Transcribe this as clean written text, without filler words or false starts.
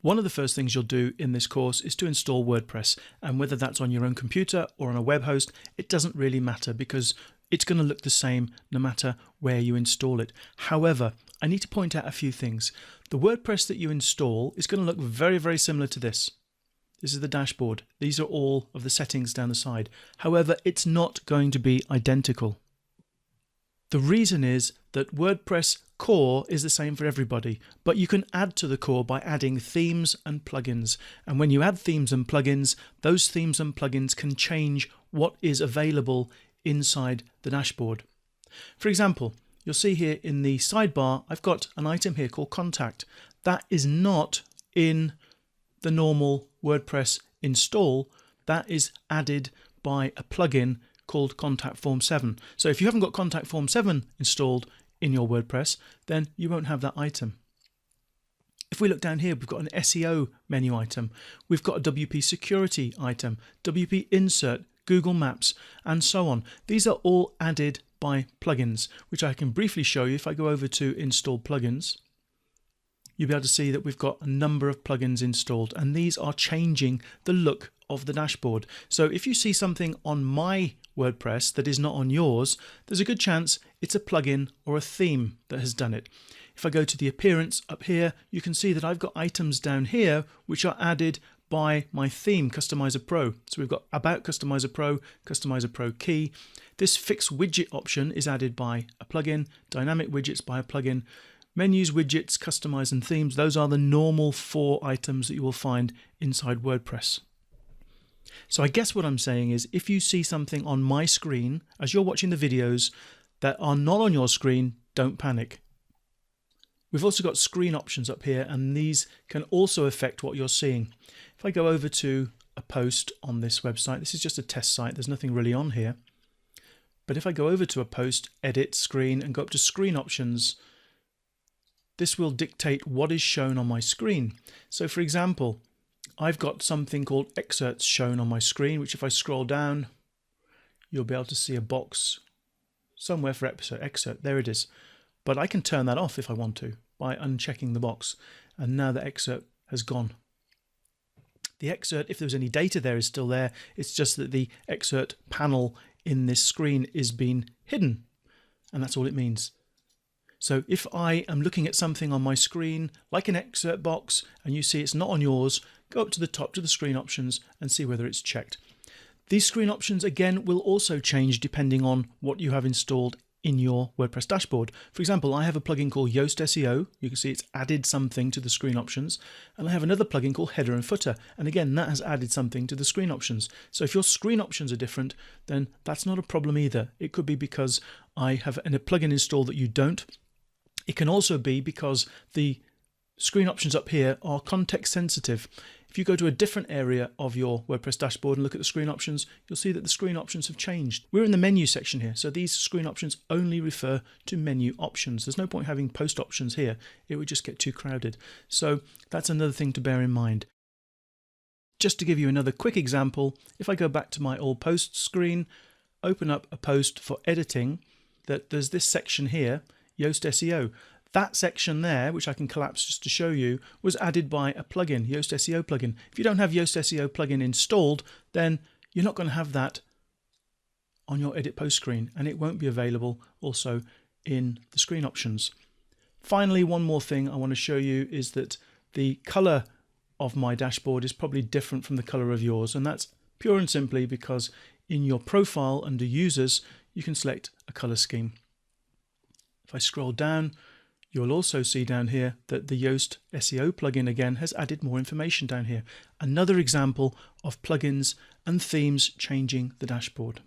One of the first things you'll do in this course is to install WordPress, and whether that's on your own computer or on a web host, it doesn't really matter because it's going to look the same no matter where you install it. However, I need to point out a few things. The WordPress that you install is going to look very, very similar to this. This is the dashboard. These are all of the settings down the side. However, it's not going to be identical. The reason is that WordPress core is the same for everybody, but you can add to the core by adding themes and plugins. And when you add themes and plugins, those themes and plugins can change what is available inside the dashboard. For example, you'll see here in the sidebar, I've got an item here called Contact. That is not in the normal WordPress install. That is added by a plugin called Contact Form 7. So if you haven't got Contact Form 7 installed in your WordPress, then you won't have that item. If we look down here, we've got an SEO menu item. We've got a WP security item, WP insert, Google Maps, and so on. These are all added by plugins, which I can briefly show you. If I go over to install plugins, you'll be able to see that we've got a number of plugins installed, and these are changing the look of the dashboard. So if you see something on my WordPress that is not on yours, there's a good chance it's a plugin or a theme that has done it. If I go to the appearance up here, you can see that I've got items down here which are added by my theme, Customizer Pro. So we've got About Customizer Pro key. This fixed widget option is added by a plugin, dynamic widgets by a plugin, menus, widgets, customize and themes. Those are the normal 4 items that you will find inside WordPress. So I guess what I'm saying is if you see something on my screen as you're watching the videos that are not on your screen, don't panic. We've also got screen options up here, and these can also affect what you're seeing. If I go over to a post on this website, this is just a test site, there's nothing really on here. But if I go over to a post, edit, screen, and go up to screen options, this will dictate what is shown on my screen. So for example, I've got something called excerpts shown on my screen, which if I scroll down, you'll be able to see a box somewhere for episode excerpt. There it is. But I can turn that off if I want to by unchecking the box. And now the excerpt has gone. The excerpt, if there was any data there, is still there. It's just that the excerpt panel in this screen is being hidden. And that's all it means. So if I am looking at something on my screen, like an excerpt box, and you see it's not on yours, go up to the top to the screen options and see whether it's checked. These screen options, again, will also change depending on what you have installed in your WordPress dashboard. For example, I have a plugin called Yoast SEO. You can see it's added something to the screen options. And I have another plugin called Header and Footer. And again, that has added something to the screen options. So if your screen options are different, then that's not a problem either. It could be because I have a plugin installed that you don't. It can also be because the screen options up here are context sensitive. If you go to a different area of your WordPress dashboard and look at the screen options, you'll see that the screen options have changed. We're in the menu section here, so these screen options only refer to menu options. There's no point having post options here. It would just get too crowded. So that's another thing to bear in mind. Just to give you another quick example, if I go back to my all posts screen, open up a post for editing, there's this section here, Yoast SEO. That section there, which I can collapse just to show you, was added by a plugin, Yoast SEO plugin. If you don't have Yoast SEO plugin installed, then you're not going to have that on your edit post screen, and it won't be available also in the screen options. Finally, one more thing I want to show you is that the color of my dashboard is probably different from the color of yours, and that's pure and simply because in your profile under users, you can select a color scheme. If I scroll down, you'll also see down here that the Yoast SEO plugin again has added more information down here. Another example of plugins and themes changing the dashboard.